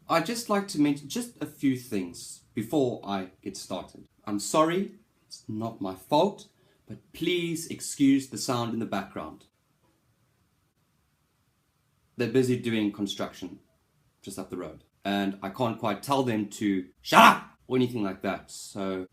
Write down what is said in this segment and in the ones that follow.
I'd just like to mention just a few things before I get started. I'm sorry, it's not my fault, but please excuse the sound in the background. They're busy doing construction just up the road, and I can't quite tell them to shut up or anything like that, so...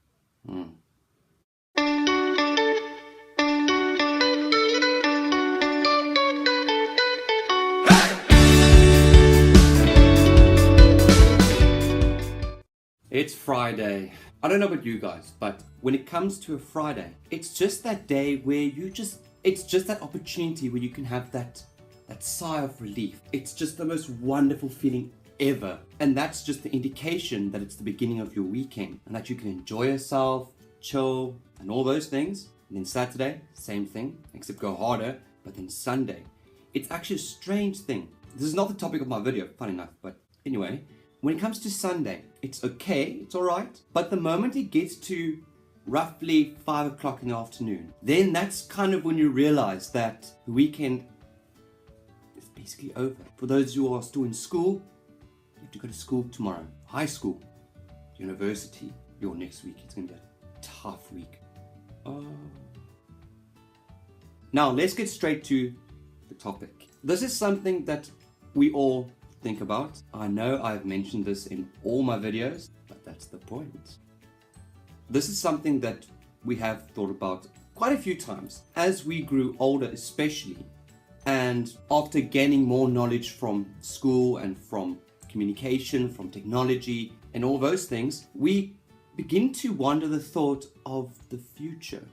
It's Friday. I don't know about you guys, but when it comes to a Friday, it's just that day where it's just that opportunity where you can have that sigh of relief. It's just the most wonderful feeling ever. And that's just the indication that it's the beginning of your weekend and that you can enjoy yourself, chill, and all those things. And then Saturday, same thing, except go harder. But then Sunday, it's actually a strange thing. This is not the topic of my video, funny enough, but anyway. When it comes to Sunday, it's okay, it's alright, but the moment it gets to roughly 5 o'clock in the afternoon, then that's kind of when you realize that the weekend is basically over. For those who are still in school, you have to go to school tomorrow. High school, university, your next week, it's going to be a tough week. Now, let's get straight to the topic. This is something that we all think about. I know I've mentioned this in all my videos, but that's the point. This is something that we have thought about quite a few times as we grew older, especially, and after gaining more knowledge from school and from communication, from technology and all those things, we begin to wonder the thought of the future.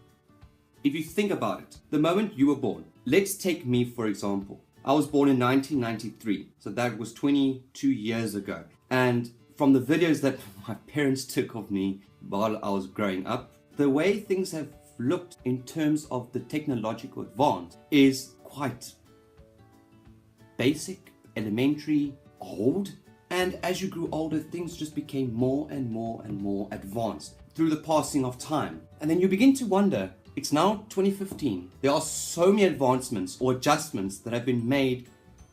If you think about it, the moment you were born, let's take me for example. I was born in 1993, so that was 22 years ago. And from the videos that my parents took of me while I was growing up, the way things have looked in terms of the technological advance is quite basic, elementary, old. And as you grew older, things just became more and more and more advanced through the passing of time. And then you begin to wonder, it's now 2015. There are so many advancements or adjustments that have been made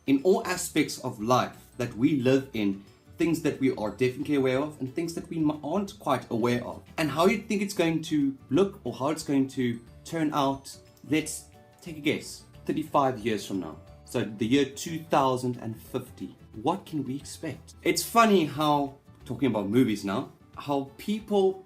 in all aspects of life that we live in, things that we are definitely aware of and things that we aren't quite aware of. And how you think it's going to look or how it's going to turn out, let's take a guess. 35 years from now. So the year 2050. What can we expect? It's funny how, talking about movies now, how people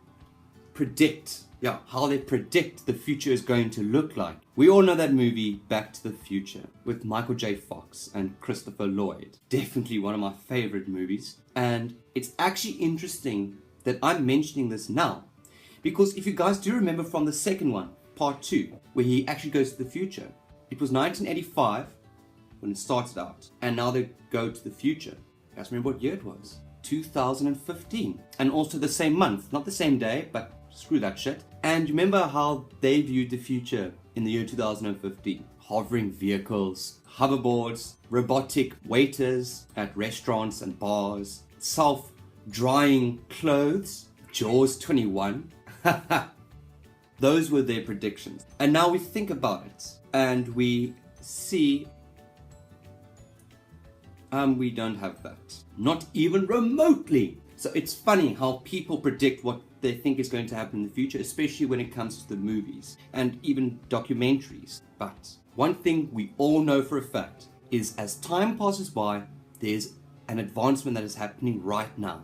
predict how they predict the future is going to look like. We all know that movie, Back to the Future, with Michael J. Fox and Christopher Lloyd. Definitely one of my favorite movies. And it's actually interesting that I'm mentioning this now, because if you guys do remember from the second one, part 2, where he actually goes to the future, it was 1985 when it started out, and now they go to the future. You guys remember what year it was? 2015. And also the same month, not the same day, but screw that shit. And remember how they viewed the future in the year 2015? Hovering vehicles, hoverboards, robotic waiters at restaurants and bars, self-drying clothes, Jaws 21. Those were their predictions. And now we think about it and we see we don't have that. Not even remotely. So it's funny how people predict what they think is going to happen in the future, especially when it comes to the movies and even documentaries. But one thing we all know for a fact is as time passes by, there's an advancement that is happening right now.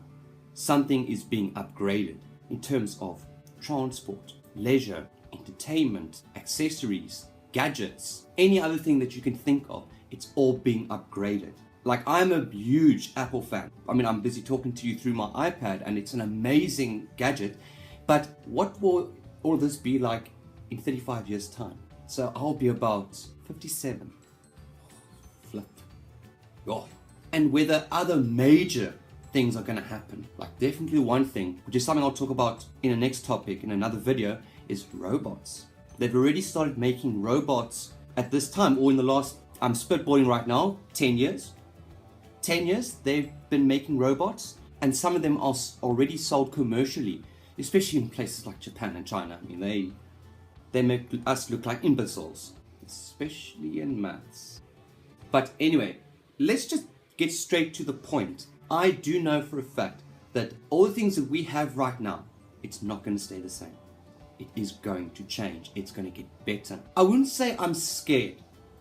Something is being upgraded in terms of transport, leisure, entertainment, accessories, gadgets, any other thing that you can think of. It's all being upgraded. Like, I'm a huge Apple fan. I mean, I'm busy talking to you through my iPad and it's an amazing gadget. But what will all this be like in 35 years' time? So I'll be about 57. Flip. Oh. And whether other major things are going to happen. Like, definitely one thing, which is something I'll talk about in the next topic in another video, is robots. They've already started making robots at this time, or in the last, I'm spitballing right now, 10 years. 10 years they've been making robots, and some of them are already sold commercially, especially in places like Japan and China. I mean, they make us look like imbeciles, especially in maths. But anyway, let's just get straight to the point. I do know for a fact that all the things that we have right now, it's not going to stay the same. It is going to change. It's going to get better. I wouldn't say I'm scared.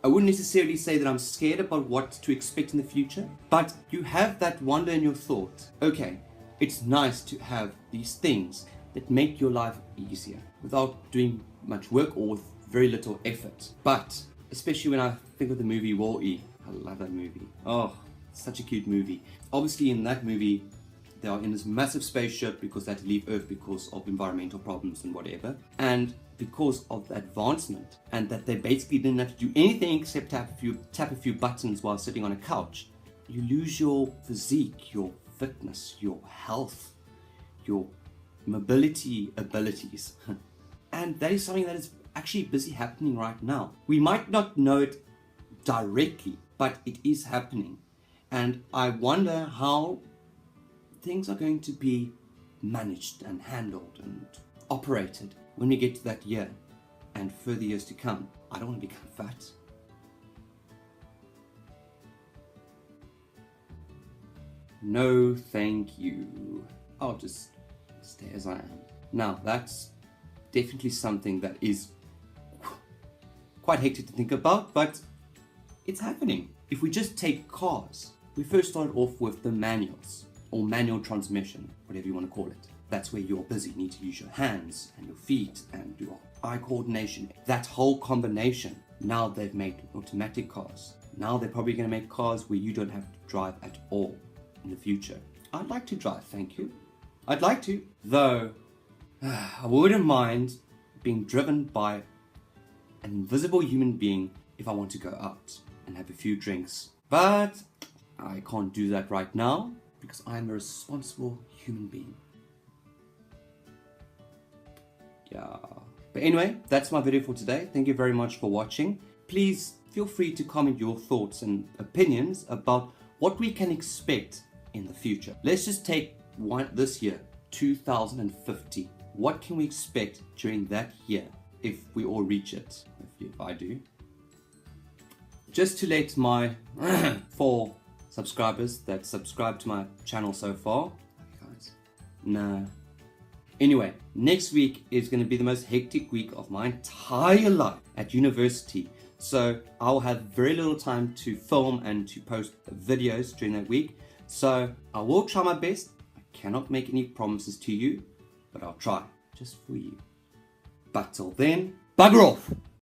I wouldn't necessarily say that I'm scared about what to expect in the future, but you have that wonder in your thought. Okay, it's nice to have these things that make your life easier without doing much work or with very little effort. But especially when I think of the movie Wall-E, I love that movie. Oh, such a cute movie. Obviously in that movie, they are in this massive spaceship because they had to leave Earth because of environmental problems and whatever. And because of the advancement, and that they basically didn't have to do anything except tap a few buttons while sitting on a couch, you lose your physique, your fitness, your health, your mobility abilities. And that is something that is actually busy happening right now. We might not know it directly, but it is happening. And I wonder how things are going to be managed and handled and operated when we get to that year and further years to come. I don't want to become fat. No, thank you. I'll just stay as I am. Now, that's definitely something that is quite hectic to think about, but it's happening. If we just take cars, we first started off with the manuals, or manual transmission, whatever you want to call it. That's where you're busy, you need to use your hands and your feet and your eye coordination. That whole combination. Now they've made automatic cars. Now they're probably going to make cars where you don't have to drive at all in the future. I'd like to drive, thank you. I'd like to, though I wouldn't mind being driven by an invisible human being if I want to go out and have a few drinks. But I can't do that right now because I'm a responsible human being. Yeah. But anyway, that's my video for today. Thank you very much for watching. Please feel free to comment your thoughts and opinions about what we can expect in the future. Let's just take this year, 2050. What can we expect during that year if we all reach it? If I do. Just to let my 4 subscribers that subscribe to my channel so far, guys, nah. Anyway, next week is going to be the most hectic week of my entire life at university. So I'll have very little time to film and to post videos during that week. So I will try my best. I cannot make any promises to you, but I'll try just for you. But till then, bugger off!